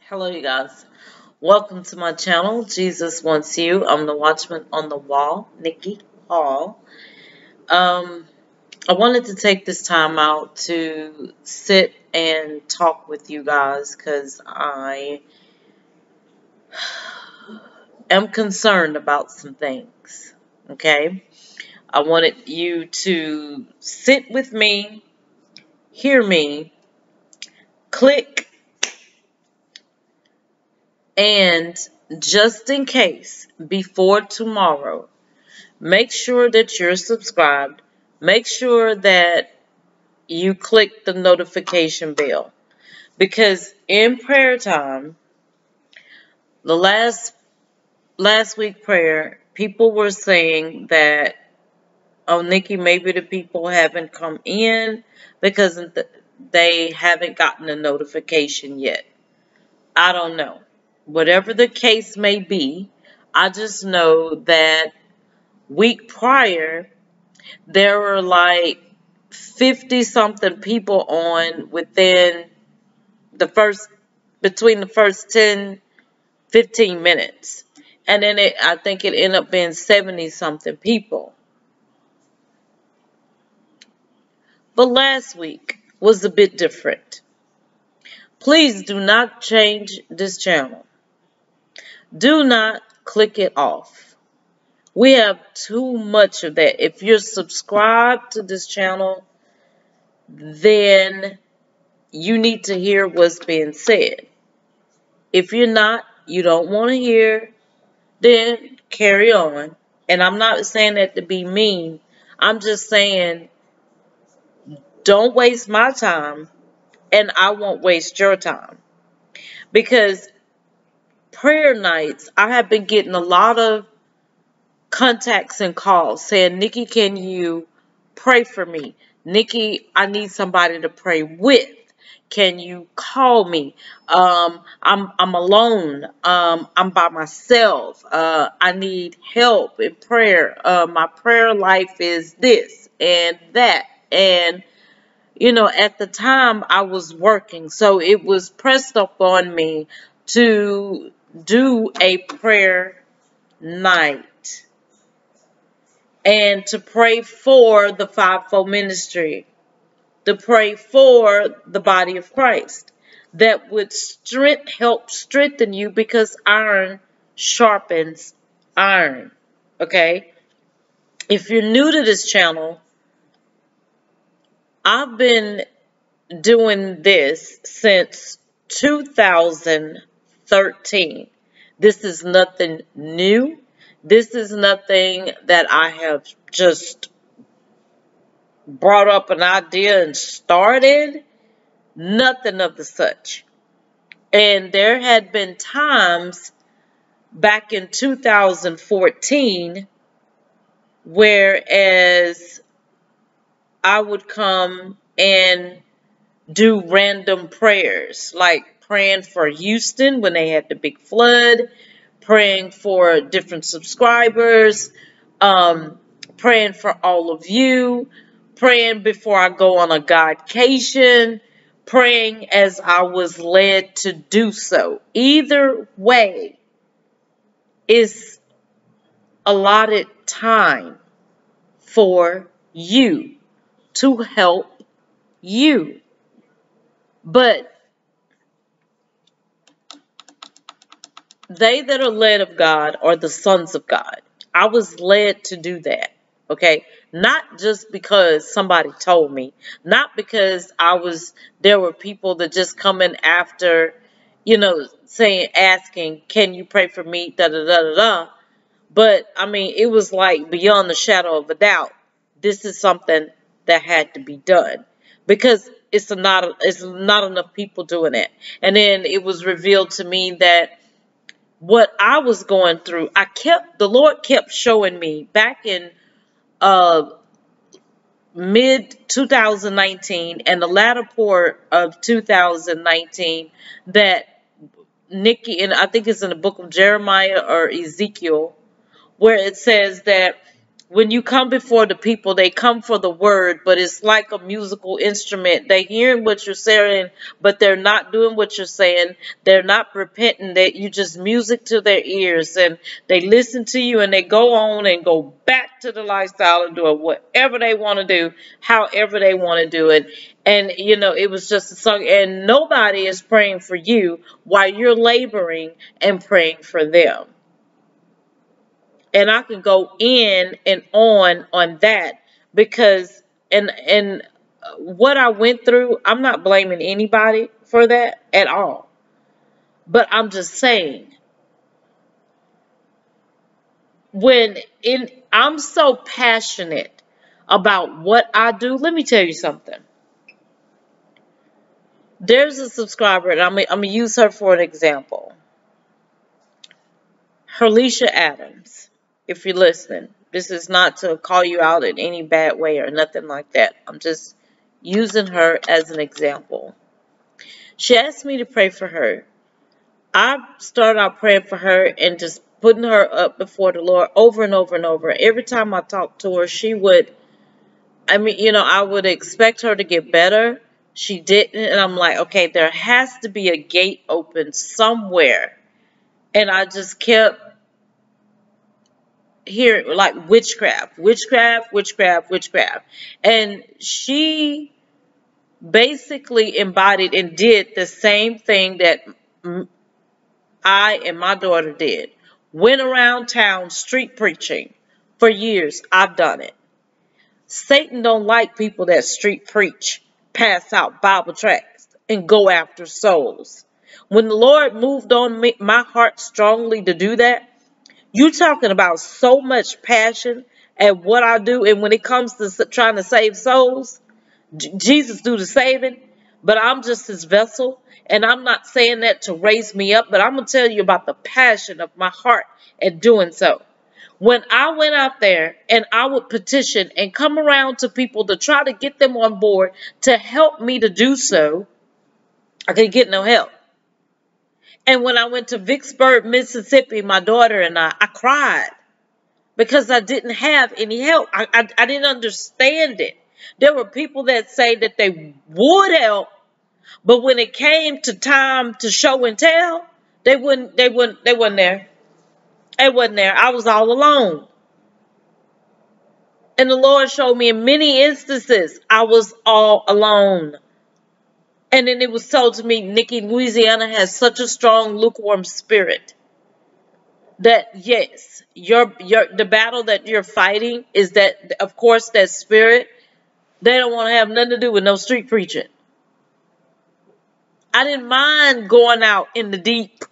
Hello, you guys. Welcome to my channel. Jesus Wants You. I'm the Watchman on the Wall, Nikki Hall. I wanted to take this time out to sit and talk with you guys because I am concerned about some things. Okay? I wanted you to sit with me, hear me, click, and just in case, before tomorrow, make sure that you're subscribed. Make sure that you click the notification bell. Because in prayer time, the last week prayer, people were saying that, oh, Nikki, maybe the people haven't come in because they haven't gotten a notification yet. I don't know. Whatever the case may be, I just know that week prior, there were like 50 something people on between the first 10, 15 minutes. And then I think it ended up being 70 something people. But last week was a bit different. Please do not change this channel. Do not click it off. We have too much of that. If you're subscribed to this channel, then you need to hear what's being said. If you're not, you don't want to hear, then carry on. And I'm not saying that to be mean. I'm just saying don't waste my time and I won't waste your time. Because prayer nights, I have been getting a lot of contacts and calls saying, Nikki, can you pray for me? Nikki, I need somebody to pray with. Can you call me? I'm alone. I'm by myself. I need help in prayer. My prayer life is this and that. And, at the time I was working. So it was pressed up on me to do a prayer night. And to pray for the fivefold ministry, to pray for the body of Christ, that would help strengthen you because iron sharpens iron. Okay? If you're new to this channel, I've been doing this since 2013. This is nothing new. This is nothing that I have just brought up an idea and started. Nothing of the such. And there had been times back in 2014 whereas I would come and do random prayers, like praying for Houston when they had the big flood, praying for different subscribers, praying for all of you, praying before I go on a Godcation, praying as I was led to do so. Either way is allotted time for you to help you. But they that are led of God are the sons of God. I was led to do that. Okay? Not just because somebody told me. Not because there were people that just come in after, asking, can you pray for me? Da da da da da. But, it was like beyond the shadow of a doubt. This is something that had to be done. Because it's not enough people doing it. And then it was revealed to me that what I was going through, the Lord kept showing me back in mid 2019 and the latter part of 2019 that Nikki, and I think it's in the book of Jeremiah or Ezekiel, where it says that when you come before the people, they come for the word, but it's like a musical instrument. They hearing what you're saying, but they're not doing what you're saying. They're not repenting. That you just music to their ears, and they listen to you, and they go on and go back to the lifestyle and do whatever they want to do, however they want to do it. And you know, it was just a song, and nobody is praying for you while you're laboring and praying for them. And I can go in and on that, because and what I went through, I'm not blaming anybody for that at all. But I'm just saying, I'm so passionate about what I do. Let me tell you something. There's a subscriber, and I'm gonna use her for an example. Herlisha Adams, if you're listening. This is not to call you out in any bad way or nothing like that. I'm just using her as an example. She asked me to pray for her. I started out praying for her and just putting her up before the Lord over and over and over. Every time I talked to her, she would, I would expect her to get better. She didn't. And I'm like, okay, there has to be a gate open somewhere. And I just kept hearing like witchcraft. And she basically embodied and did the same thing that I and my daughter did. Went around town street preaching. For years, I've done it. Satan don't like people that street preach, pass out Bible tracts, and go after souls. When the Lord moved on my heart strongly to do that, you talking about so much passion at what I do, and when it comes to trying to save souls, Jesus do the saving, but I'm just his vessel. And I'm not saying that to raise me up, but I'm going to tell you about the passion of my heart at doing so. When I went out there and I would petition and come around to people to try to get them on board to help me to do so, I couldn't get no help. And when I went to Vicksburg, Mississippi, my daughter and I cried because I didn't have any help. I didn't understand it. There were people that say that they would help, but when it came to time to show and tell, they wasn't there. They wasn't there. I was all alone. And the Lord showed me in many instances, I was all alone. And then it was told to me, Nikki, Louisiana has such a strong, lukewarm spirit that yes, the battle that you're fighting is that, of course, that spirit, they don't want to have nothing to do with no street preaching. I didn't mind going out in the deep.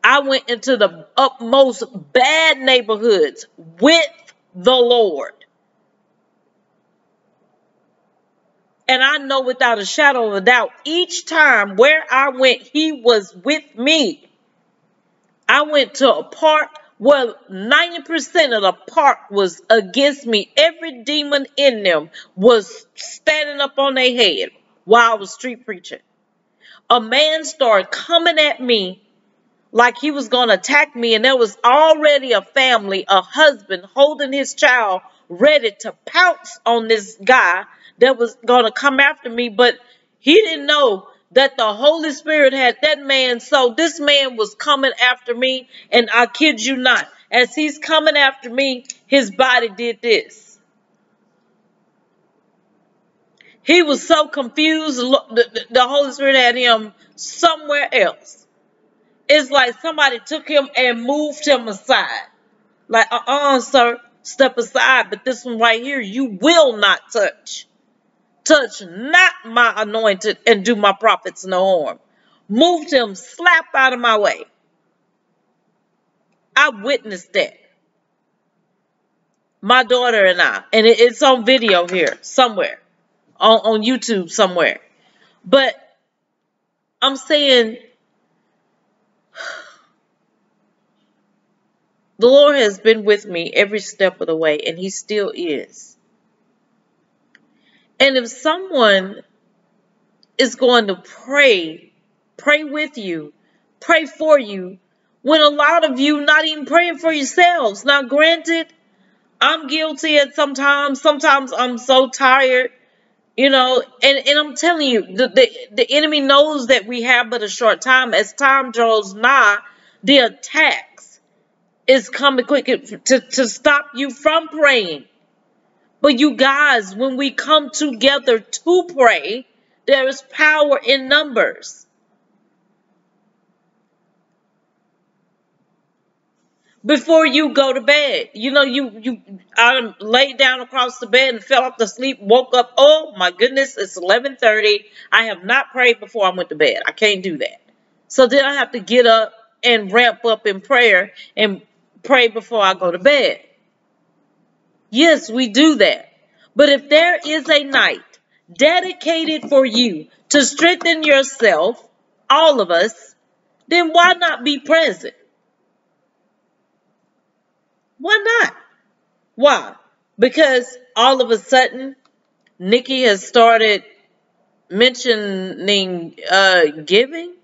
I went into the utmost bad neighborhoods with the Lord. And I know without a shadow of a doubt, each time where I went, he was with me. I went to a park where 90% of the park was against me. Every demon in them was standing up on their head while I was street preaching. A man started coming at me like he was going to attack me, and there was already a family, a husband holding his child ready to pounce on this guy that was going to come after me, but he didn't know that the Holy Spirit had that man. So this man was coming after me, and I kid you not, as he's coming after me, his body did this. He was so confused, the Holy Spirit had him somewhere else. It's like somebody took him and moved him aside. Like, sir, step aside. But this one right here, you will not touch. Touch not my anointed and do my prophets no harm. Moved him slap out of my way. I witnessed that. My daughter and I. And it's on video here somewhere. On YouTube somewhere. But I'm saying, the Lord has been with me every step of the way, and he still is. And if someone is going to pray with you, pray for you, when a lot of you not even praying for yourselves. Now, granted, I'm guilty at sometimes. Sometimes I'm so tired, and I'm telling you, the enemy knows that we have but a short time. As time draws nigh, the attacks is coming quick to stop you from praying. But you guys, when we come together to pray, there is power in numbers. Before you go to bed, I laid down across the bed and fell off to sleep, woke up, oh my goodness, it's 11:30. I have not prayed before I went to bed. I can't do that. So then I have to get up and ramp up in prayer and pray before I go to bed. Yes, we do that. But if there is a night dedicated for you to strengthen yourself, all of us, then why not be present? Why not? Why? Because all of a sudden, Nikki has started mentioning giving.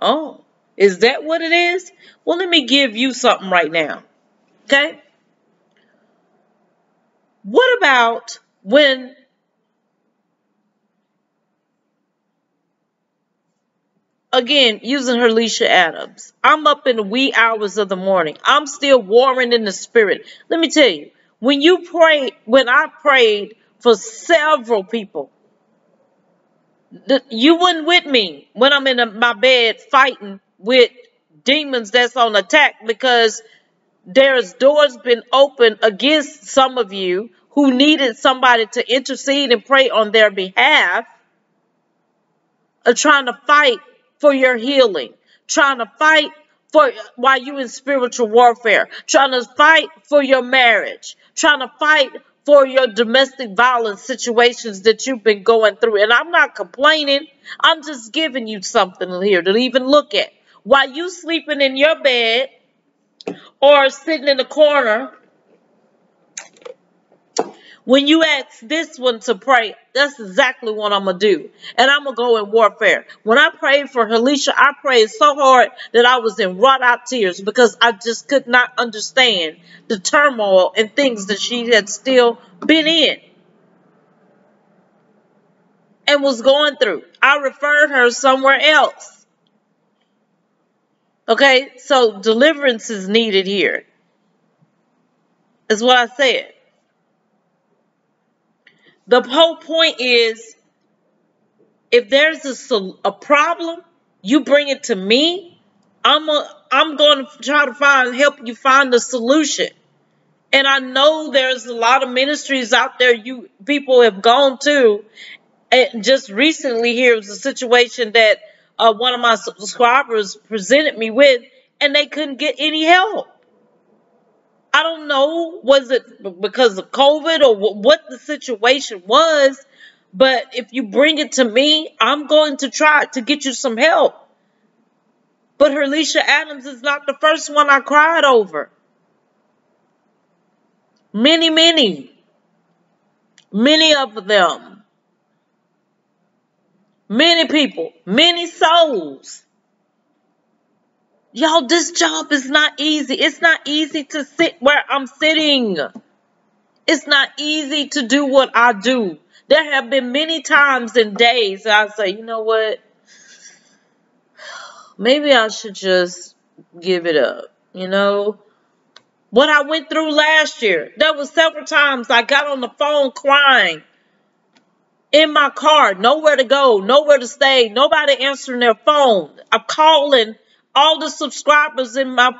Oh, is that what it is? Well, let me give you something right now. Okay? What about when, again, using Herlisha Adams, I'm up in the wee hours of the morning. I'm still warring in the spirit. Let me tell you, when I prayed for several people, you weren't with me when I'm in my bed fighting with demons that's on attack, because there's doors been opened against some of you who needed somebody to intercede and pray on their behalf, trying to fight for your healing, trying to fight for while you in spiritual warfare, trying to fight for your marriage, trying to fight for your domestic violence situations that you've been going through. And I'm not complaining. I'm just giving you something here to even look at. While you sleeping in your bed or sitting in the corner, when you ask this one to pray, that's exactly what I'm going to do. And I'm going to go in warfare. When I prayed for Herlisha, I prayed so hard that I was in wrought out tears, because I just could not understand the turmoil and things that she had still been in and was going through. I referred her somewhere else. Okay, so deliverance is needed here, is what I said. The whole point is, if there's a problem, you bring it to me. I'm going to try to help you find the solution. And I know there's a lot of ministries out there people have gone to. And just recently, here was a situation that one of my subscribers presented me with, and they couldn't get any help. I don't know, was it because of COVID or what the situation was, but if you bring it to me, I'm going to try to get you some help. But Herlisha Adams is not the first one I cried over. Many of them, many people, many souls. Y'all, this job is not easy. It's not easy to sit where I'm sitting. It's not easy to do what I do. There have been many times and days that I say, you know what? Maybe I should just give it up. What I went through last year, there was several times I got on the phone crying in my car, nowhere to go, nowhere to stay, nobody answering their phone. I'm calling all the subscribers in my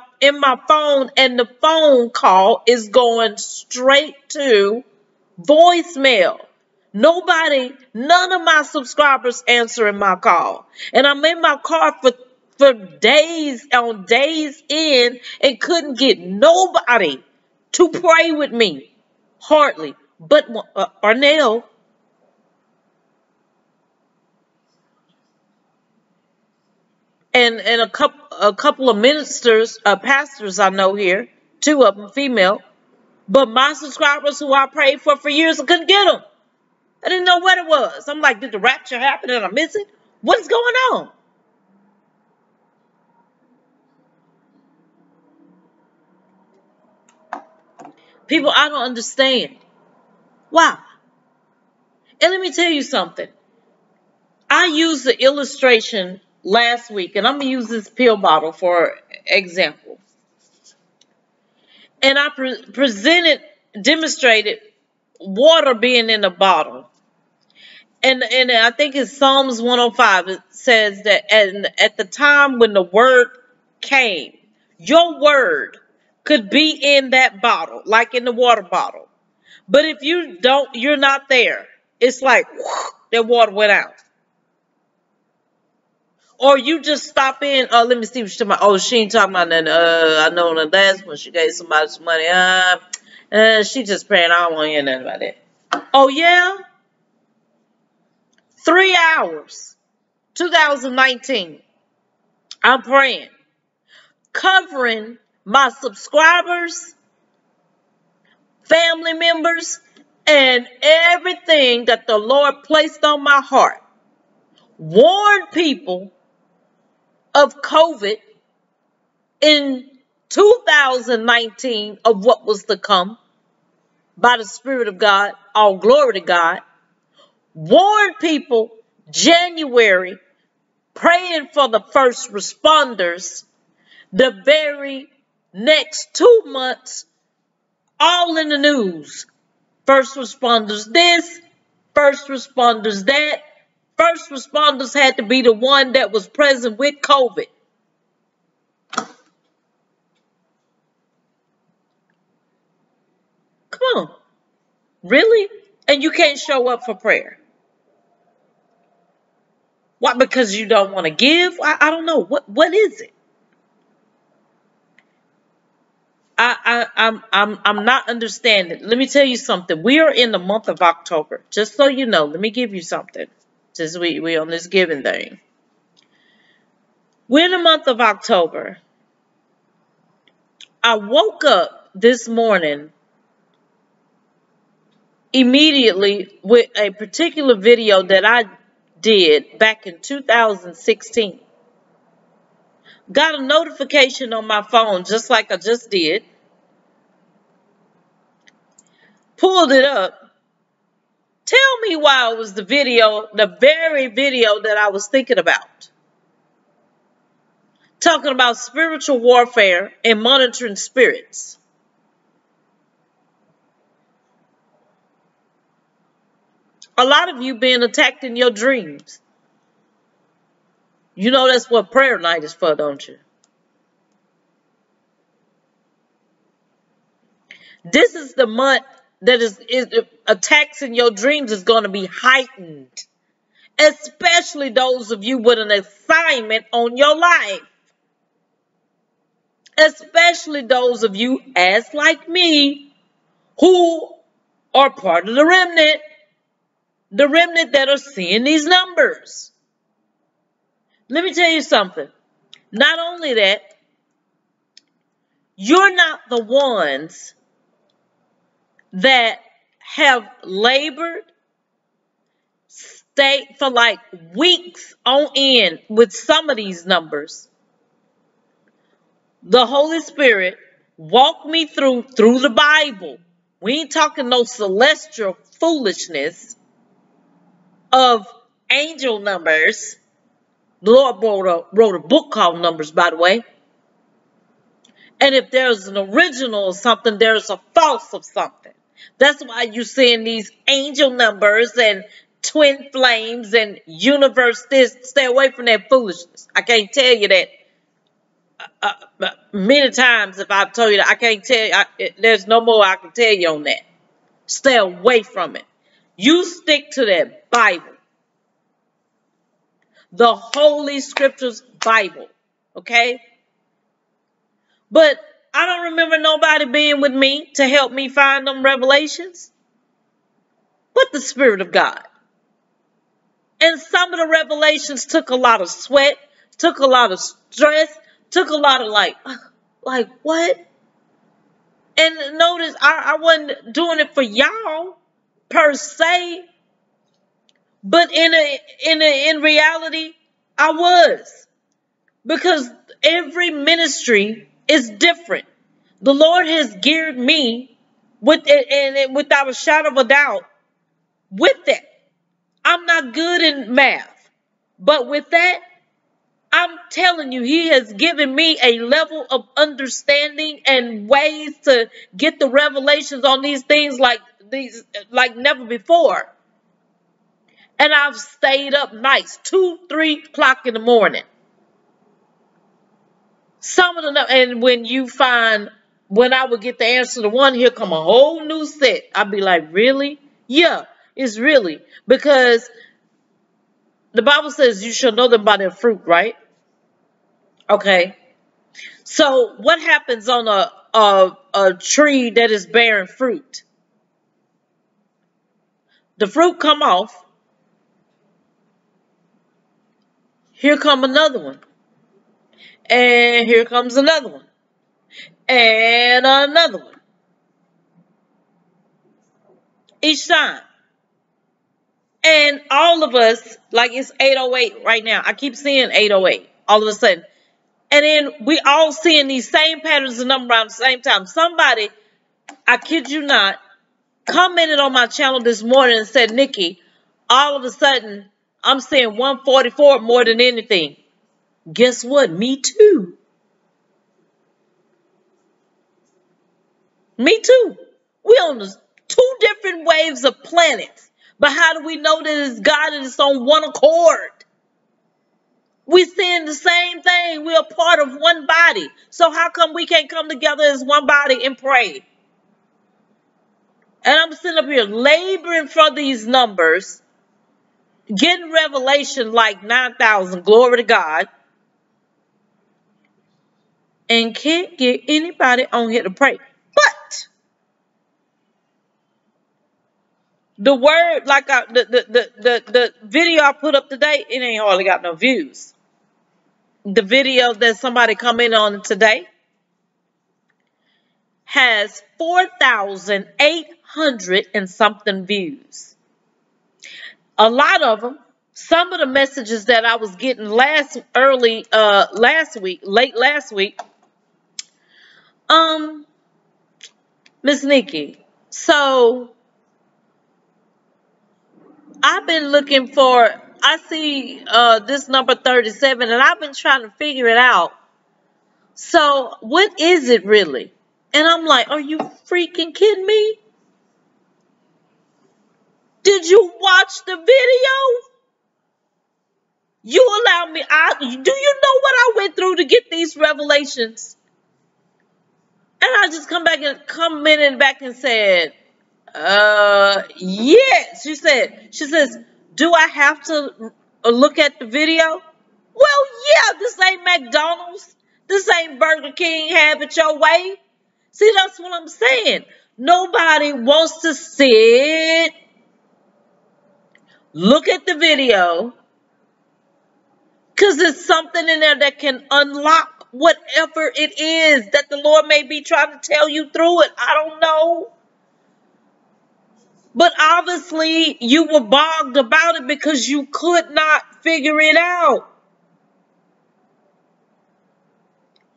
phone, and the phone call is going straight to voicemail. None of my subscribers answering my call. And I'm in my car for days on days in and couldn't get nobody to pray with me. Hardly. But Arnell. And a couple of ministers, pastors I know here, 2 of them female. But my subscribers who I prayed for years, I couldn't get them. I didn't know what it was. I'm like, did the rapture happen and I miss it? What is going on? People, I don't understand. Why? And let me tell you something. I used the illustration last week, and I'm going to use this pill bottle for example. And I demonstrated water being in a bottle. And I think it's Psalms 105. It says that at the time when the word came, your word could be in that bottle, like in the water bottle. But if you're not there. It's like, whoosh, that water went out. Or you just stop in, let me see what she's talking about. Oh, she ain't talking about that. I know in the last one she gave somebody some money. She just praying. I don't want to hear nothing about that. Oh, yeah? 3 hours. 2019. I'm praying. Covering my subscribers, family members, and everything that the Lord placed on my heart. Warn people of COVID in 2019 of what was to come by the Spirit of God. All glory to God. Warn people January, praying for the first responders. The very next 2 months, all in the news. First responders this, first responders that. First responders had to be the one that was present with COVID. Come on. Really? And you can't show up for prayer. Why? Because you don't want to give? I don't know. What is it? I'm not understanding. Let me tell you something. We are in the month of October. Just so you know, let me give you something. Since we on this giving thing. We're in the month of October. I woke up this morning immediately with a particular video that I did back in 2016. Got a notification on my phone just like I just did. Pulled it up. Tell me why it was the very video that I was thinking about. Talking about spiritual warfare and monitoring spirits. A lot of you being attacked in your dreams. You know that's what prayer night is for, don't you? This is the month that is attacks in your dreams is going to be heightened. Especially those of you with an assignment on your life. Especially those of you, as like me, who are part of the remnant. The remnant that are seeing these numbers. Let me tell you something. Not only that, you're not the ones that have labored, stayed for like weeks on end with some of these numbers. The Holy Spirit walked me through the Bible. We ain't talking no celestial foolishness of angel numbers. The Lord wrote a book called Numbers, by the way. And if there's an original of something, there's a false of something. That's why you're seeing these angel numbers and twin flames and universe this. Stay away from that foolishness. I can't tell you that many times. If I've told you that, I can't tell you. There's no more I can tell you on that. Stay away from it. You stick to that Bible. The Holy Scriptures Bible. Okay? But I don't remember nobody being with me to help me find them revelations. But the Spirit of God. And some of the revelations took a lot of sweat, took a lot of stress, took a lot of like what? And notice I wasn't doing it for y'all per se. But in reality, I was. Because every ministry is different. The Lord has geared me Without a shadow of a doubt, with that, I'm not good in math. But with that, I'm telling you, he has given me a level of understanding and ways to get the revelations on these things like never before. And I've stayed up nights, 2, 3 o'clock in the morning. Some of them, and when I would get the answer to one, here come a whole new set. I'd be like, really? Yeah, it's really. Because the Bible says you shall know them by their fruit, right? Okay. So what happens on a tree that is bearing fruit? The fruit come off. Here come another one. And here comes another one. And another one. Each time. And all of us, like it's 8:08 right now. I keep seeing 8:08 all of a sudden. And then we all seeing these same patterns of number around the same time. Somebody, I kid you not, commented on my channel this morning and said, Nikki, all of a sudden, I'm seeing 144 more than anything. Guess what? Me too. Me too. We on two different waves of planets. But how do we know that it's God and it's on one accord? We're saying the same thing. We're a part of one body. So how come we can't come together as one body and pray? And I'm sitting up here laboring for these numbers, getting revelation like 9,000, glory to God, and can't get anybody on here to pray. But the word, like the video I put up today, it ain't hardly got no views. The video that somebody commented on today has 4,800 and something views. A lot of them, some of the messages that I was getting late last week, Miss Nikki, so I've been looking for, I see this number 37 and I've been trying to figure it out. So what is it really? And I'm like, are you freaking kidding me? Did you watch the video? You allowed me, do you know what I went through to get these revelations? And I just commented back and said, yes. She says, do I have to look at the video? Well, yeah, this ain't McDonald's. This ain't Burger King, have it your way. See, that's what I'm saying. Nobody wants to sit, look at the video, because there's something in there that can unlock whatever it is that the Lord may be trying to tell you through it. I don't know. But obviously, you were bogged about it because you could not figure it out.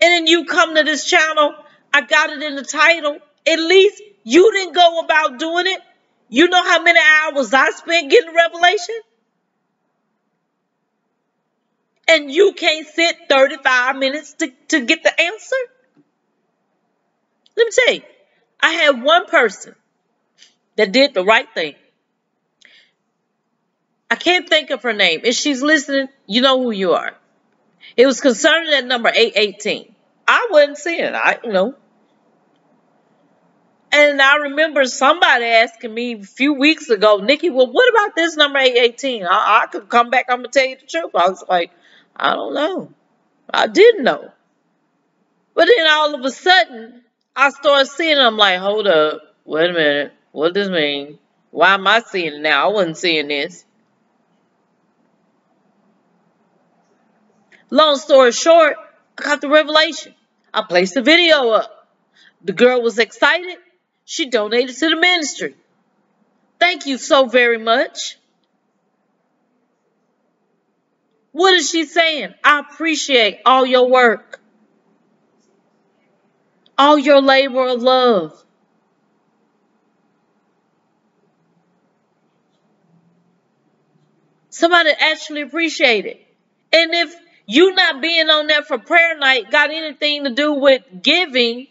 And then you come to this channel, I got it in the title. At least you didn't go about doing it. You know how many hours I spent getting revelation? And you can't sit 35 minutes to get the answer? Let me tell you, I had one person that did the right thing. I can't think of her name. If she's listening, you know who you are. It was concerning that number 818. I wasn't seeing it. And I remember somebody asking me a few weeks ago, Nikki, well, what about this number 818? I could come back. I'm going to tell you the truth. I was like, I don't know. I didn't know. But then all of a sudden, I started seeing it. I'm like, hold up. Wait a minute. What does this mean? Why am I seeing it now? I wasn't seeing this. Long story short, I got the revelation. I placed the video up. The girl was excited. She donated to the ministry. Thank you so very much. What is she saying? I appreciate all your work. All your labor of love. Somebody actually appreciate it. And if you not being on there for prayer night got anything to do with giving,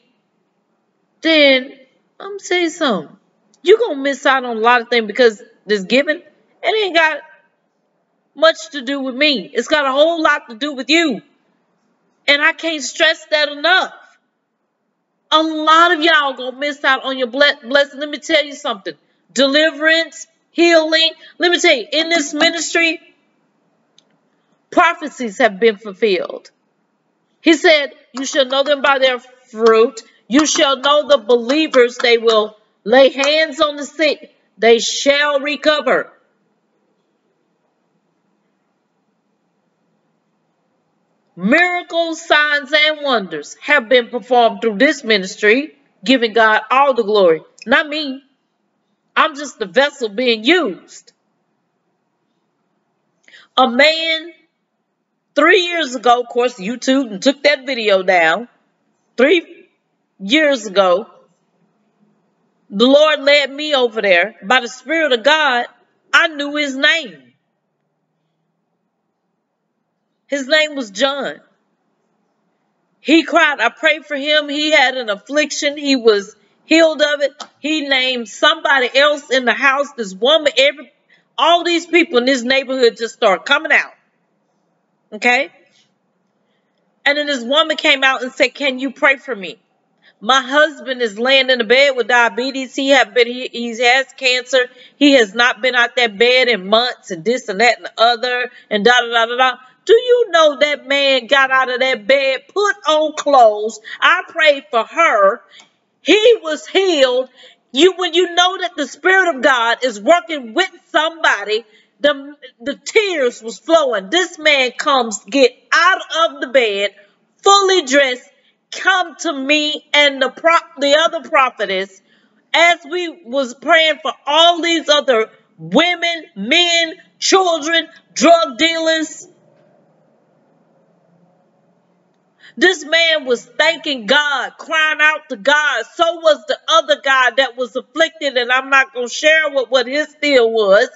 then I'm going to tell you something. You're going to miss out on a lot of things because this giving, it ain't got much to do with me. It's got a whole lot to do with you. And I can't stress that enough. A lot of y'all going to miss out on your blessing. Let me tell you something. Deliverance, healing. Let me tell you, in this ministry, prophecies have been fulfilled. He said, you shall know them by their fruit. You shall know the believers. They will lay hands on the sick. They shall recover. Miracles, signs, and wonders have been performed through this ministry, giving God all the glory. Not me. I'm just the vessel being used. A man 3 years ago, of course, YouTube took that video down. 3 years ago, the Lord led me over there. By the Spirit of God, I knew his name. His name was John. He cried. I prayed for him. He had an affliction. He was healed of it. He named somebody else in the house. This woman, all these people in this neighborhood just started coming out. Okay? And then this woman came out and said, can you pray for me? My husband is laying in the bed with diabetes. He has cancer. He has not been out that bed in months and this and that and the other and da da da da da. Do you know that man got out of that bed, put on clothes? I prayed for her. He was healed. When you know that the Spirit of God is working with somebody, the tears was flowing. This man comes, get out of the bed, fully dressed, come to me and the other prophetess as we was praying for all these other women, men, children, drug dealers. This man was thanking God, crying out to God. So was the other guy that was afflicted, and I'm not going to share what his deal was.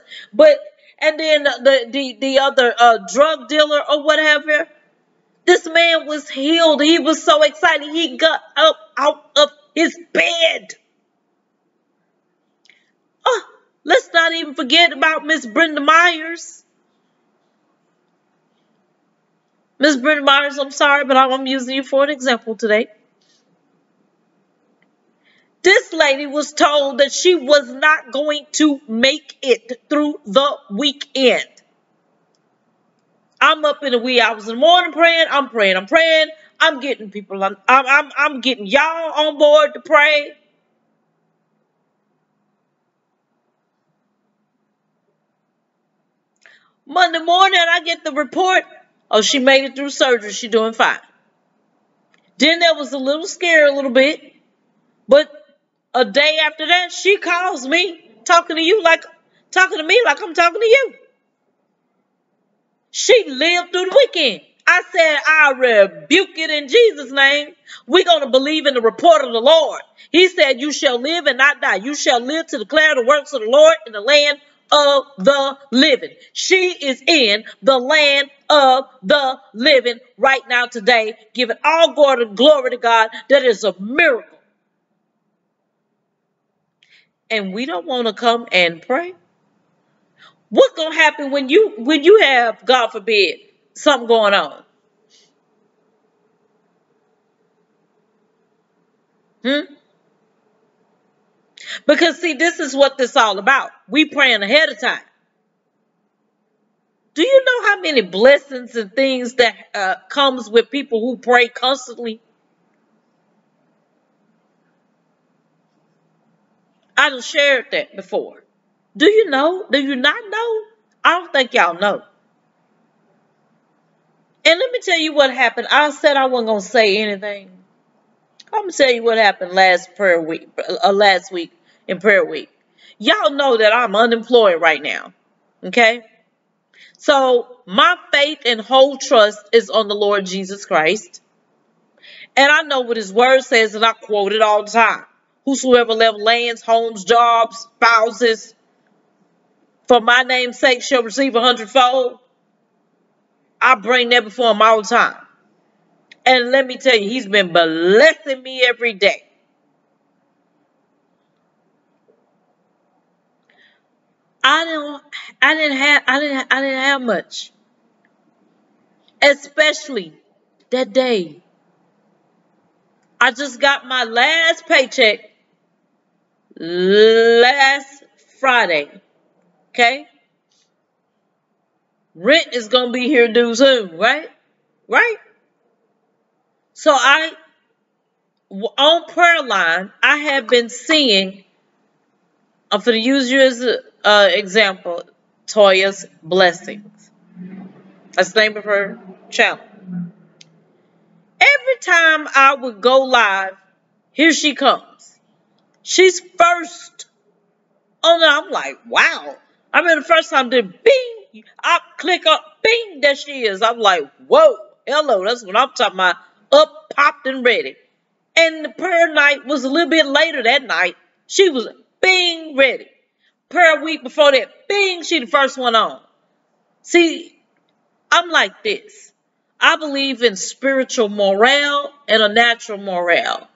And then the other drug dealer or whatever, this man was healed. He was so excited. He got up out of his bed. Oh, let's not even forget about Miss Brenda Myers. Miss Brenda Myers, I'm sorry, but I'm using you for an example today. This lady was told that she was not going to make it through the weekend. I'm up in the wee hours in the morning praying. I'm praying. I'm getting people. I'm getting y'all on board to pray. Monday morning, I get the report. Oh, she made it through surgery. She's doing fine. Then there was a little scare, a little bit. But a day after that, she calls me, talking to me like I'm talking to you. She lived through the weekend. I said, I rebuke it in Jesus' name. We're going to believe in the report of the Lord. He said, you shall live and not die. You shall live to declare the works of the Lord in the land of the living. She is in the land of the living right now today, giving all glory to God. That is a miracle. And we don't want to come and pray. What's going to happen when you have, God forbid, something going on? Because, see, this is what this is all about. We praying ahead of time. Do you know how many blessings and things that comes with people who pray constantly? I done shared that before. Do you know? Do you not know? I don't think y'all know. And let me tell you what happened. I said I wasn't going to say anything. I'm going to tell you what happened last week in prayer week. Y'all know that I'm unemployed right now. Okay? So my faith and whole trust is on the Lord Jesus Christ. And I know what his word says, and I quote it all the time. Whosoever left lands, homes, jobs, spouses, for my name's sake shall receive 100-fold. I bring that before him all the time. And let me tell you, he's been blessing me every day. I didn't have much. Especially that day. I just got my last paycheck last Friday. Okay? Rent is going to be here due soon, right? Right? So on prayer line, I have been seeing, I'm going to use you as an example, Toya's Blessings. That's the name of her channel. Every time I would go live, here she comes. She's first. Oh no, I'm like, wow. I mean, the first time did bing, I click up, bing, there she is. I'm like, whoa, hello, that's what I'm talking about. Up, popped, and ready. And the prayer night was a little bit later that night. She was bing, ready. Prayer week before that, bing, she the first one on. See, I'm like this. I believe in spiritual morale and a natural morale.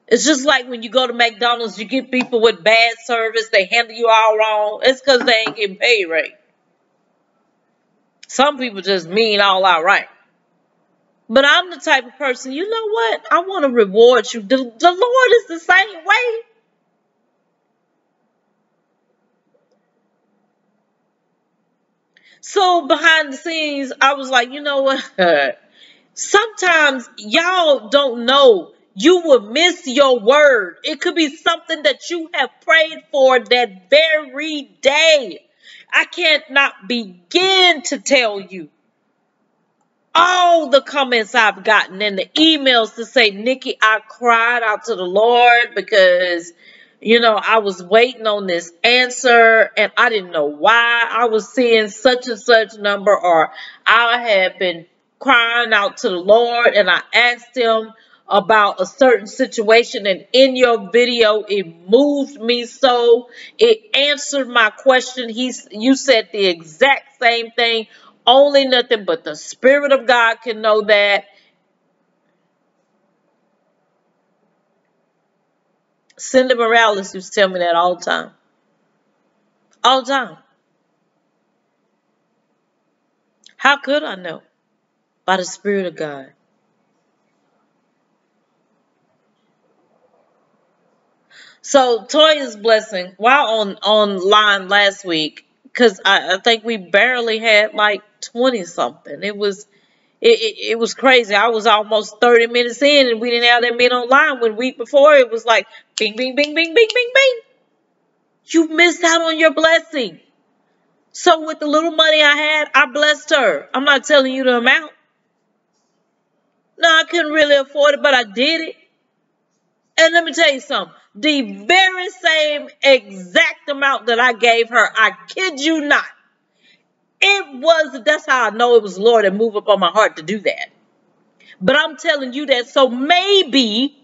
It's just like when you go to McDonald's, you get people with bad service, they handle you all wrong. It's because they ain't getting paid right. Some people just mean all outright. But I'm the type of person, you know what? I want to reward you. The Lord is the same way. So behind the scenes, I was like, you know what? Sometimes y'all don't know. You will miss your word. It could be something that you have prayed for that very day. I cannot begin to tell you all the comments I've gotten and the emails to say, Nikki, I cried out to the Lord because, I was waiting on this answer and I didn't know why I was seeing such and such number, or I had been crying out to the Lord and I asked him about a certain situation, and in your video it moved me so it answered my question. You said the exact same thing. Only nothing but the Spirit of God can know that. Cindy Morales used to tell me that all the time. All the time. How could I know? By the Spirit of God. So Toya's Blessing, while online last week, because I think we barely had like 20 something. It was crazy. I was almost 30 minutes in and we didn't have that many online. When week before it was like bing, bing, bing, bing, bing, bing, bing. You missed out on your blessing. So with the little money I had, I blessed her. I'm not telling you the amount. No, I couldn't really afford it, but I did it. And let me tell you something. The very same exact amount that I gave her, I kid you not. That's how I know it was the Lord that moved up on my heart to do that. But I'm telling you that so maybe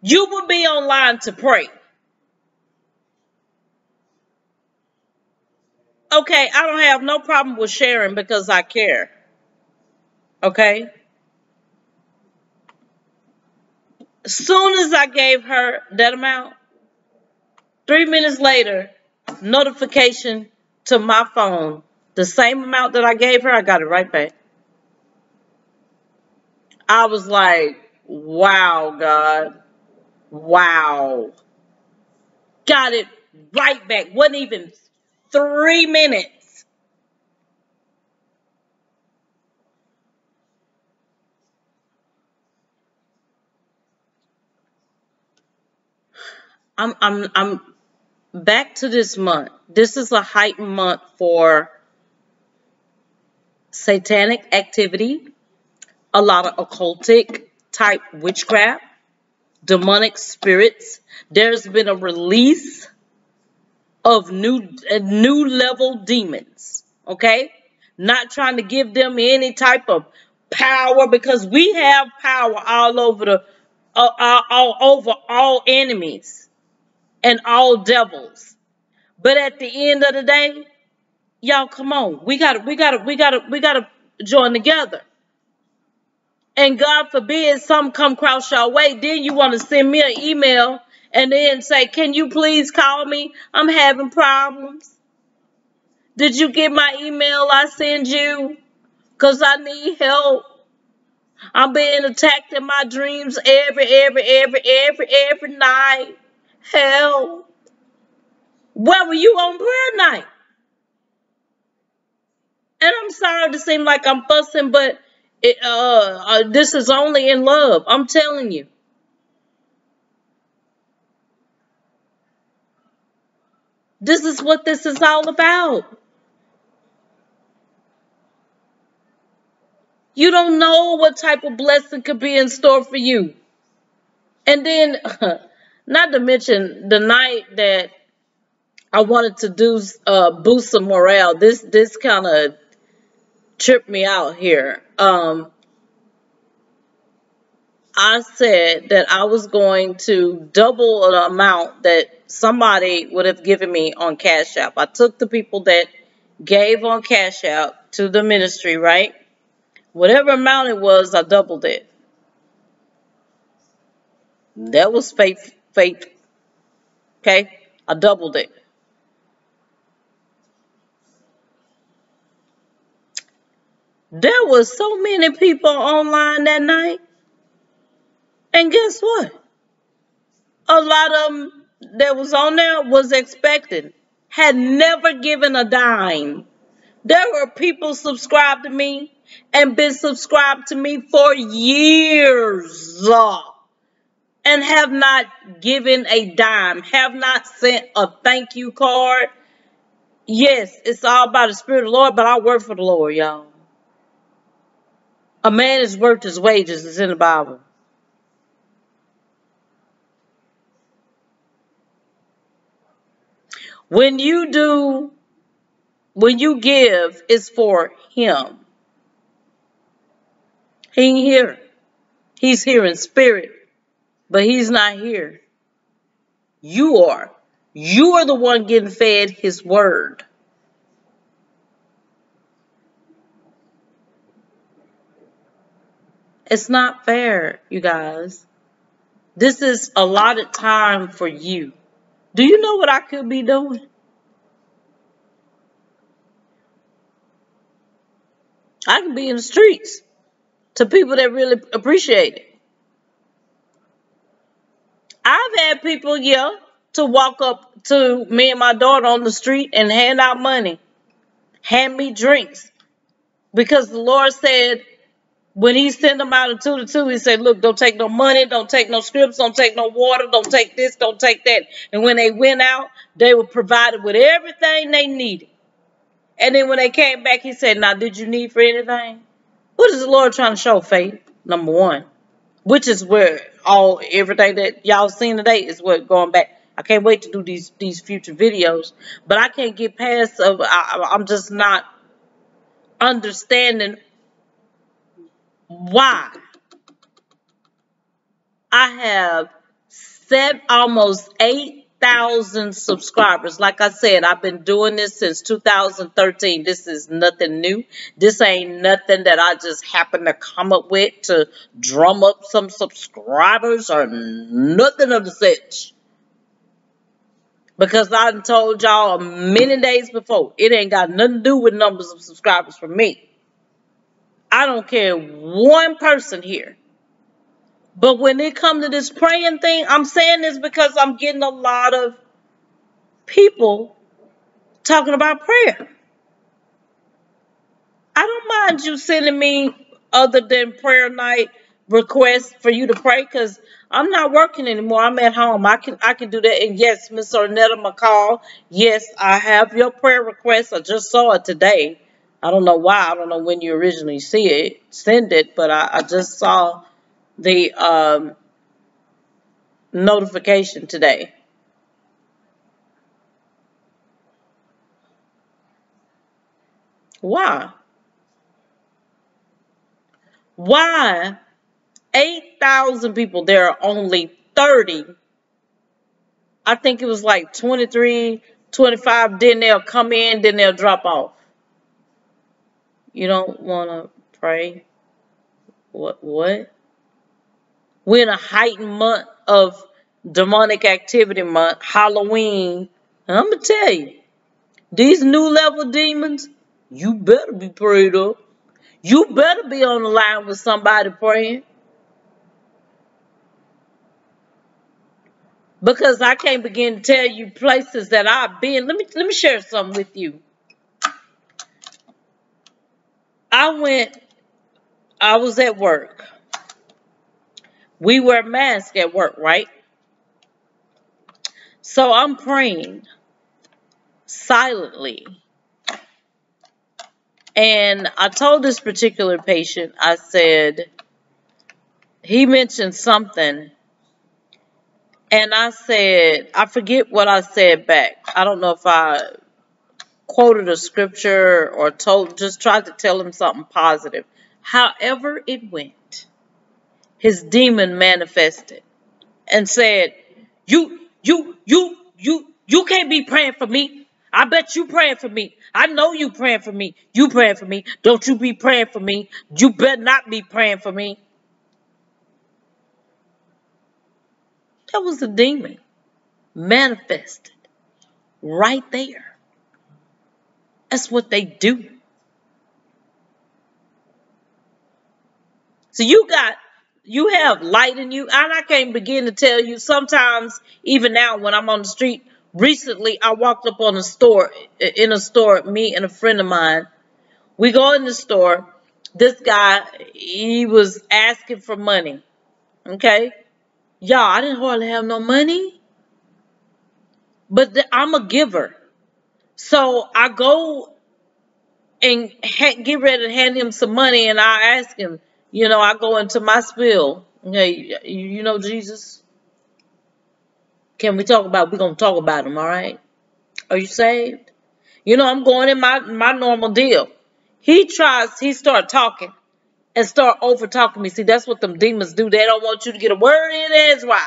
you will be online to pray. Okay, I don't have no problem with sharing because I care. Okay? As soon as I gave her that amount, 3 minutes later, notification to my phone. The same amount that I gave her, I got it right back. I was like, wow, God. Wow. Got it right back. Wasn't even 3 minutes. I'm back to this month. This is a heightened month for satanic activity, a lot of occultic type witchcraft, demonic spirits. There's been a release of new level demons. Okay? Not trying to give them any type of power, because we have power all over all enemies and all devils. But at the end of the day, y'all come on. We gotta join together. And God forbid something come across your way, then you want to send me an email and then say, can you please call me? I'm having problems. Did you get my email I send you? Because I need help. I'm being attacked in my dreams every night. Help. Where were you on prayer night? And I'm sorry to seem like I'm fussing, but this is only in love. I'm telling you. This is what this is all about. You don't know what type of blessing could be in store for you. And then, not to mention the night that I wanted to do boost some morale. This kind of tripped me out here. I said that I was going to double the amount that somebody would have given me on Cashapp. I took the people that gave on Cashapp to the ministry, right? Whatever amount it was, I doubled it. That was faith, faith. Okay? I doubled it. There was so many people online that night. And guess what? A lot of them that was on there was expecting. Had never given a dime. There were people subscribed to me and been subscribed to me for years. And have not given a dime. Have not sent a thank you card. Yes, it's all about the Spirit of the Lord, but I work for the Lord, y'all. A man is worth his wages. It's in the Bible. When you give, it's for him. He ain't here. He's here in spirit, but he's not here. You are. You are the one getting fed his word. It's not fair, you guys. This is allotted time for you. Do you know what I could be doing? I could be in the streets to people that really appreciate it. I've had people, to walk up to me and my daughter on the street and hand out money, hand me drinks. Because the Lord said, when he sent them out in 2 to 2, he said, look, don't take no money, don't take no scripts, don't take no water, don't take this, don't take that. And when they went out, they were provided with everything they needed. And then when they came back, he said, now, did you need for anything? What is the Lord trying to show, faith? Number one. Which is where everything that y'all seen today is what going back. I can't wait to do these future videos. But I can't get past, I'm just not understanding why. I have almost 8,000 subscribers. Like I said, I've been doing this since 2013. This is nothing new. This ain't nothing that I just happened to come up with to drum up some subscribers or nothing of the such. Because I done told y'all many days before, it ain't got nothing to do with numbers of subscribers for me. I don't care one person here. But when it comes to this praying thing, I'm saying this because I'm getting a lot of people talking about prayer. I don't mind you sending me other than prayer night requests for you to pray because I'm not working anymore. I'm at home. I can do that. And yes, Miss Ornetta McCall, yes, I have your prayer request. I just saw it today. I don't know why. I don't know when you originally send it, but I just saw the notification today. Why? Why 8,000 people, there are only 30. I think it was like 23 25, then they'll come in, then they'll drop off. You don't want to pray? What? We're in a heightened month of demonic activity month, Halloween. And I'm going to tell you, these new level demons, you better be prayed up. You better be on the line with somebody praying. Because I can't begin to tell you places that I've been. Let me share something with you. I was at work. We wear masks at work, right? So I'm praying silently. And I told this particular patient, I said, he mentioned something. And I said, I forget what I said back. I don't know if I quoted a scripture or just tried to tell him something positive. However it went, his demon manifested and said, you can't be praying for me. I bet you praying for me. I know you praying for me. You praying for me. Don't you be praying for me. You better not be praying for me. That was a demon manifested right there. That's what they do. So you have light in you. And I can't begin to tell you. Sometimes, even now when I'm on the street, recently I walked up in a store, me and a friend of mine. We go in the store. This guy, he was asking for money. Okay? Y'all, I didn't hardly have no money. But I'm a giver. So I go and get ready to hand him some money, and I ask him, I go into my spiel. Hey, you know Jesus? We're going to talk about him, all right? Are you saved? I'm going in my normal deal. He start talking and start over talking me. See, that's what them demons do. They don't want you to get a word in edgewise.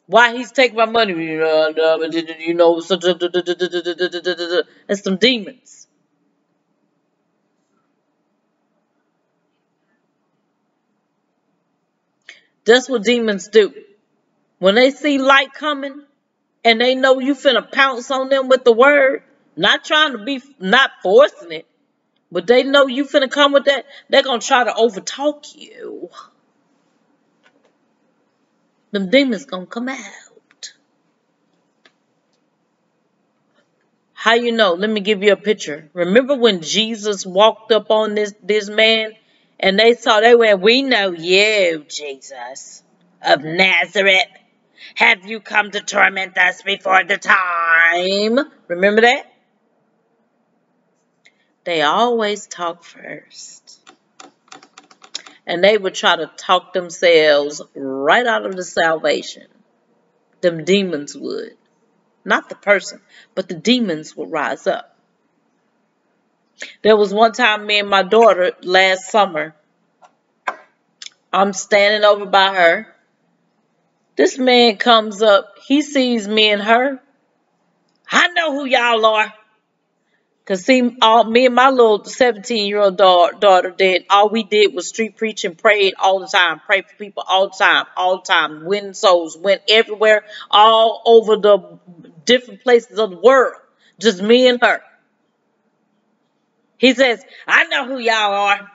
Why he's taking my money? That's some demons. That's what demons do. When they see light coming and they know you finna pounce on them with the word, not forcing it, but they know you finna come with that, they're gonna try to overtalk you. Them demons gonna come out. How you know? Let me give you a picture. Remember when Jesus walked up on this man and they went, we know you, Jesus of Nazareth. Have you come to torment us before the time? Remember that? They always talk first. And they would try to talk themselves right out of the salvation. Them demons would. Not the person, but the demons would rise up. There was one time me and my daughter last summer. I'm standing over by her. This man comes up. He sees me and her. I know who y'all are. Because see, me and my little 17-year-old daughter all we did was street preach and prayed all the time. Pray for people all the time. Win souls. Went everywhere, all over the different places of the world. Just me and her. He says, I know who y'all are.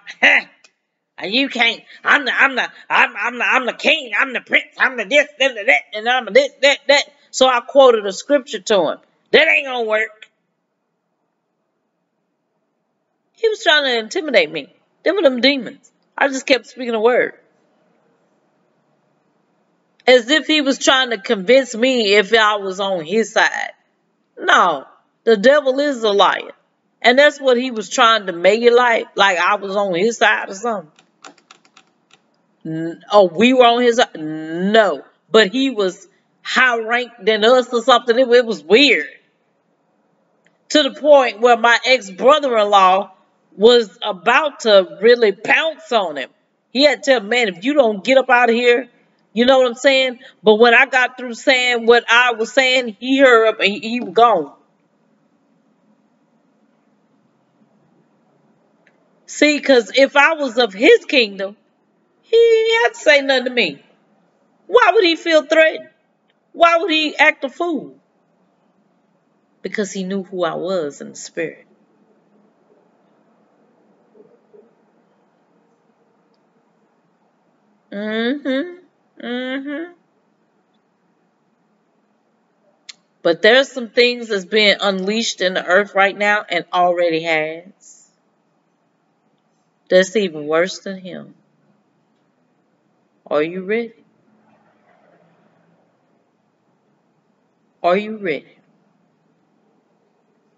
You can't. I'm the king. I'm the prince. I'm the this, that, and I'm the this, that. So I quoted a scripture to him. That ain't gonna work. He was trying to intimidate me. Them were them demons. I just kept speaking a word. As if he was trying to convince me if I was on his side. No, the devil is a liar. And that's what he was trying to make it like I was on his side or something. Oh, we were on his side? No. But he was high ranked than us or something. It was weird. To the point where my ex-brother-in-law was about to really pounce on him. He had to tell him, man, if you don't get up out of here, You know what I'm saying? But when I got through saying what I was saying, he hurried up and he was gone. See, because if I was of his kingdom, he didn't have to say nothing to me. Why would he feel threatened? Why would he act a fool? Because he knew who I was in the spirit. Mm-hmm. Mm-hmm. But there's some things that's being unleashed in the earth right now and already has. That's even worse than him. Are you ready? Are you ready?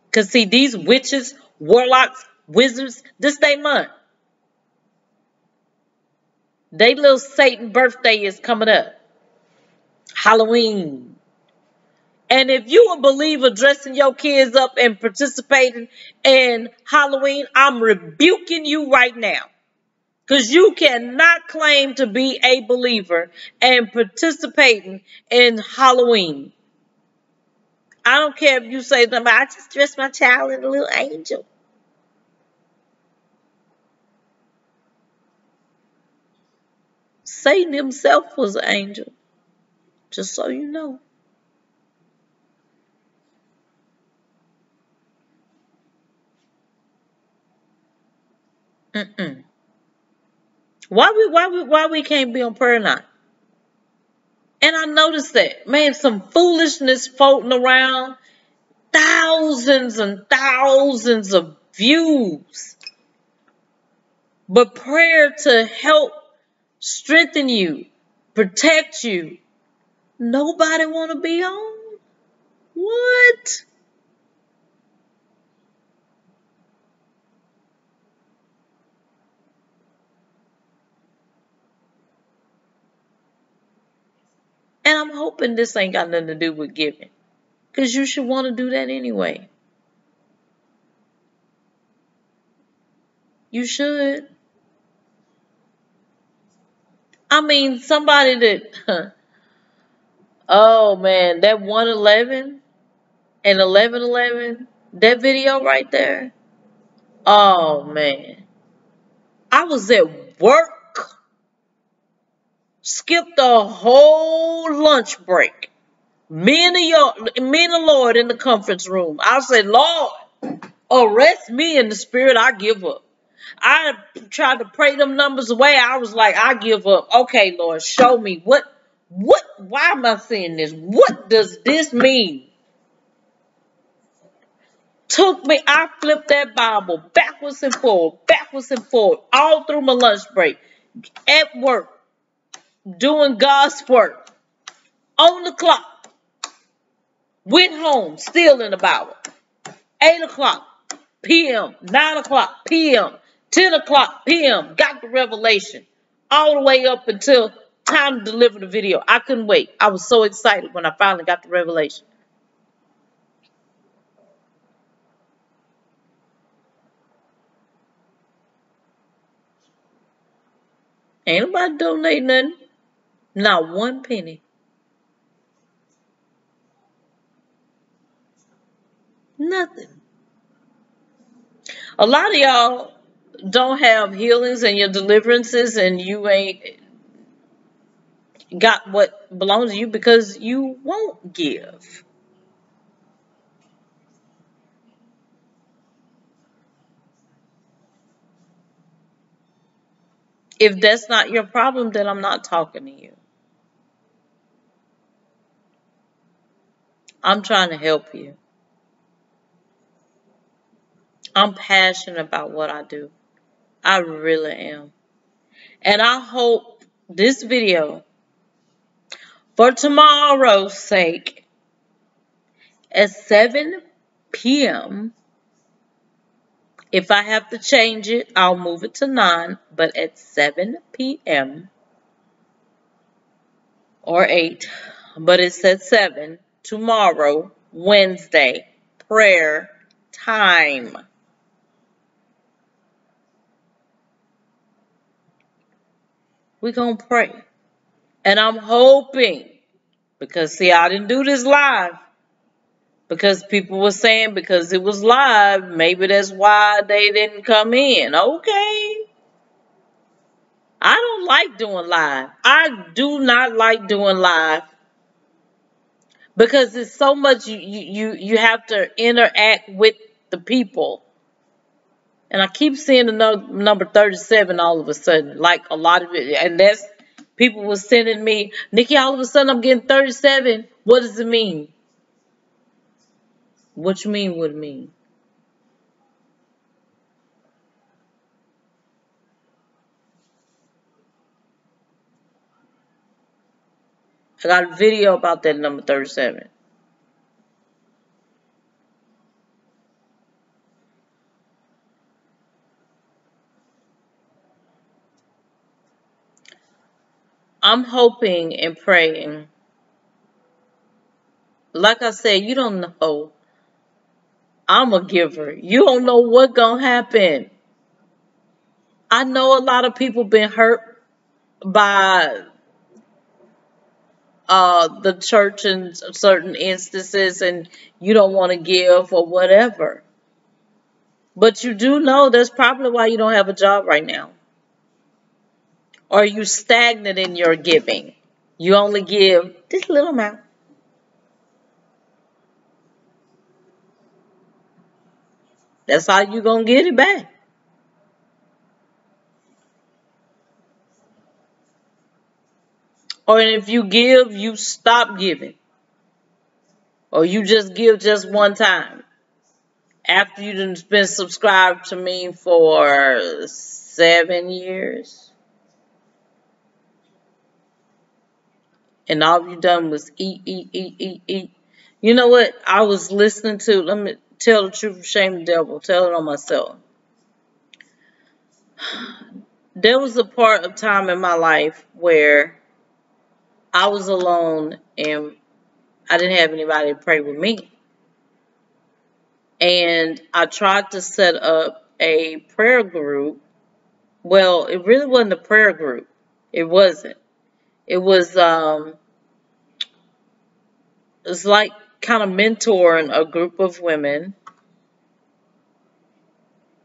Because see, these witches, warlocks, wizards, this they month. They little Satan birthday is coming up. Halloween. And if you a believer dressing your kids up and participating in Halloween, I'm rebuking you right now. Because you cannot claim to be a believer and participating in Halloween. I don't care if you say something, I just dressed my child in a little angel. Satan himself was an angel. Just so you know. Mm-mm. Why we can't be on prayer night? And I noticed that, man, some foolishness floating around, thousands and thousands of views. But prayer to help strengthen you, protect you, nobody want to be on? What? And I'm hoping this ain't got nothing to do with giving. Because you should want to do that anyway. You should. I mean, somebody that, oh man, that 111 and 1111, that video right there. Oh man. I was at work, skipped the whole lunch break. Me and the Lord in the conference room. I said, Lord, arrest me in the spirit. I give up. I tried to pray them numbers away. I was like, I give up. Okay, Lord, show me why am I saying this? What does this mean? Took me, I flipped that Bible backwards and forward, all through my lunch break, at work, doing God's work, on the clock, went home, still in the Bible, 8 o'clock p.m., 9 o'clock p.m., 10 o'clock p.m., got the revelation, all the way up until time to deliver the video. I couldn't wait. I was so excited when I finally got the revelation. Ain't nobody donate nothing. Not one penny. Nothing. A lot of y'all don't have healings and your deliverances and you ain't got what belongs to you because you won't give. If that's not your problem, then I'm not talking to you. I'm trying to help you. I'm passionate about what I do. I really am. And I hope this video, for tomorrow's sake, at 7 p.m., if I have to change it, I'll move it to 9, but at 7 p.m. or 8, but it's at 7 tomorrow, Wednesday, prayer time. We're going to pray. And I'm hoping, because see, I didn't do this live. Because people were saying because it was live, maybe that's why they didn't come in. Okay. I don't like doing live. I do not like doing live because it's so much you have to interact with the people. And I keep seeing the number 37 all of a sudden, like a lot of it. And that's people were sending me, Nikki, all of a sudden I'm getting 37. What does it mean? What you mean, what it mean? I got a video about that number 37. I'm hoping and praying. Like I said, you don't know. I'm a giver. You don't know what gonna happen. I know a lot of people been hurt by the church in certain instances, and you don't want to give or whatever. But you do know that's probably why you don't have a job right now. Or you stagnant in your giving. You only give this little amount. That's how you gonna get it back. Or if you give, you stop giving. Or you just give just one time. After you've been subscribed to me for 7 years. And all you done was eat, eat, eat, eat, eat. You know what? I was listening to, let me tell the truth, shame the devil, tell it on myself. There was a part of time in my life where I was alone and I didn't have anybody to pray with me. And I tried to set up a prayer group. Well, it really wasn't a prayer group. It wasn't. It was it's like kind of mentoring a group of women.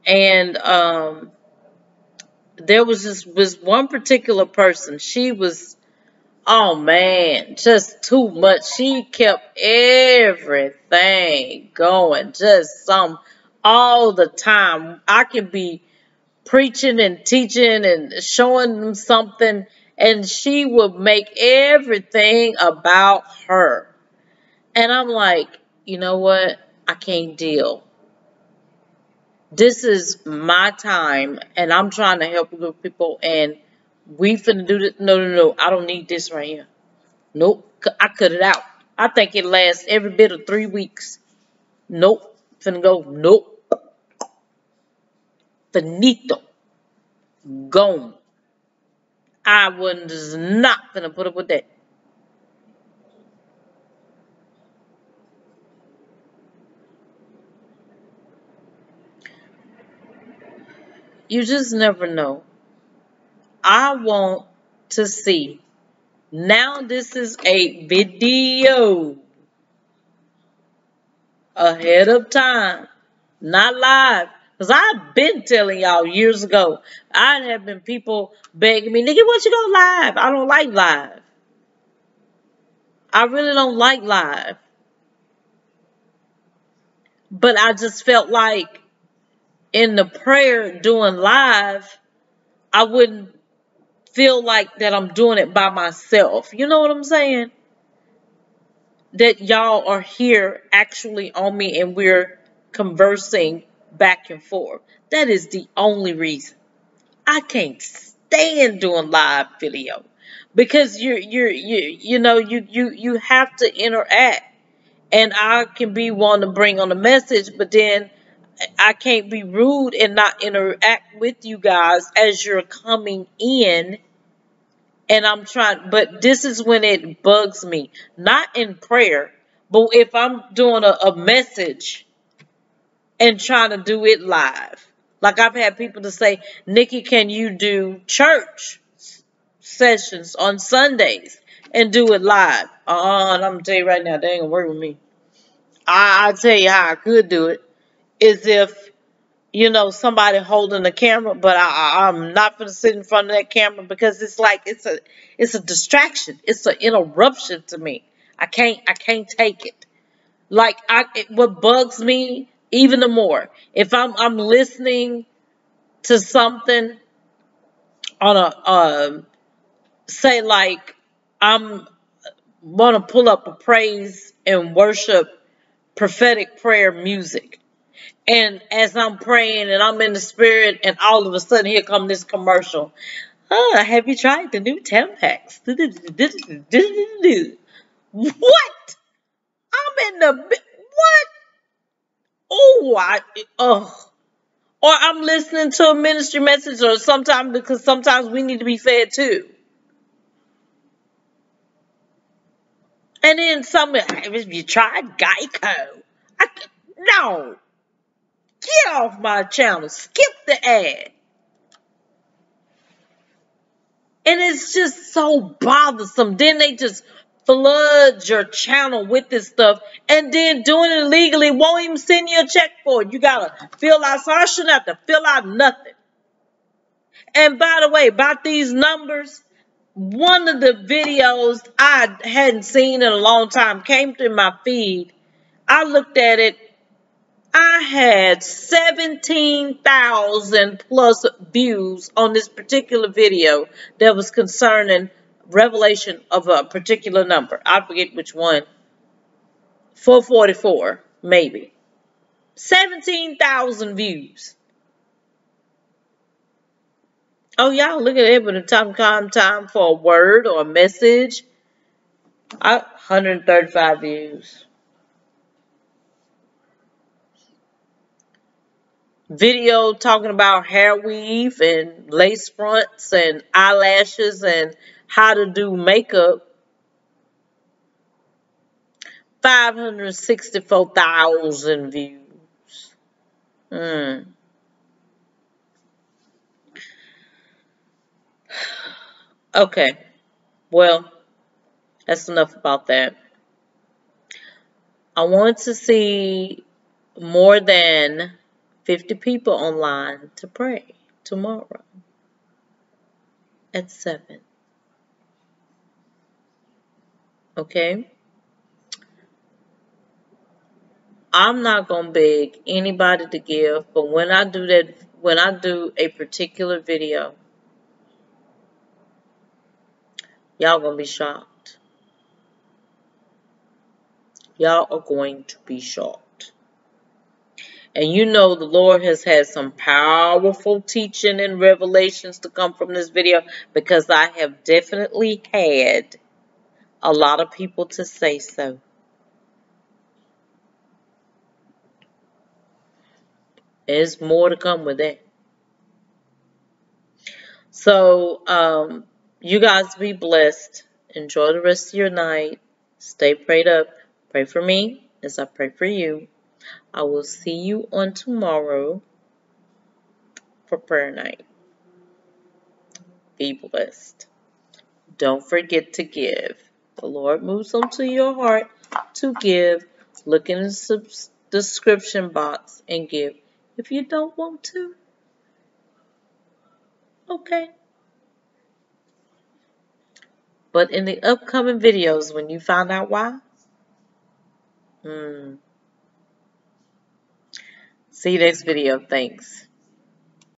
And there was this one particular person. She was, oh man, just too much. She kept everything going, just all the time. I could be preaching and teaching and showing them something, and she would make everything about her. And I'm like, you know what? I can't deal. This is my time, and I'm trying to help good people, and we finna do this. No, no, no. I don't need this right here. Nope. I cut it out. I think it lasts every bit of 3 weeks. Nope. Finna go. Nope. Finito. Gone. I was not finna put up with that. You just never know. I want to see. Now this is a video ahead of time, not live. Because I've been telling y'all years ago, I have been people begging me, nigga, what you go live? I don't like live. I really don't like live. But I just felt like in the prayer doing live, I wouldn't feel like that I'm doing it by myself. You know what I'm saying? That y'all are here actually on me and we're conversing back and forth. That is the only reason. I can't stand doing live video because you have to interact, and I can be one to bring on a message, but then I can't be rude and not interact with you guys as you're coming in. And I'm trying, but this is when it bugs me. Not in prayer, but if I'm doing a message and trying to do it live. Like I've had people to say, Nikki, can you do church sessions on Sundays and do it live. And I'm going to tell you right now, they ain't going to work with me. I'll tell you how I could do it. Is if, you know, somebody holding the camera, but I'm not going to sit in front of that camera because it's like, it's a distraction. It's an interruption to me. I can't take it. Like, what bugs me even the more, if I'm listening to something on a, say like, I'm want to pull up a praise and worship prophetic prayer music. And as I'm praying and I'm in the spirit, and all of a sudden here come this commercial. Have you tried the new Tampax? What? I'm in the what? Or I'm listening to a ministry message, or sometimes because sometimes we need to be fed too. And then have you tried Geico? No. Get off my channel. Skip the ad. And it's just so bothersome. Then they just flood your channel with this stuff. And then doing it illegally won't even send you a check for it. You got to fill out. So I shouldn't have to fill out nothing. And by the way, about these numbers, one of the videos I hadn't seen in a long time came through my feed. I looked at it. I had 17,000 plus views on this particular video that was concerning revelation of a particular number. I forget which one. 444, maybe. 17,000 views. Oh, y'all look at it with a time for a word or a message. 135 views. Video talking about hair weave and lace fronts and eyelashes and how to do makeup. 564,000 views. Okay. Well, that's enough about that. I want to see more than 50 people online to pray tomorrow at 7. Okay? I'm not going to beg anybody to give, but when I do a particular video, y'all going to be shocked. Y'all are going to be shocked. And you know the Lord has had some powerful teaching and revelations to come from this video, because I have definitely had a lot of people to say so. There's more to come with that. So, you guys be blessed. Enjoy the rest of your night. Stay prayed up. Pray for me as I pray for you. I will see you on tomorrow for prayer night. Be blessed. Don't forget to give. The Lord moves onto your heart to give. Look in the description box and give. If you don't want to, okay. But in the upcoming videos, when you find out why, see you next video. Thanks.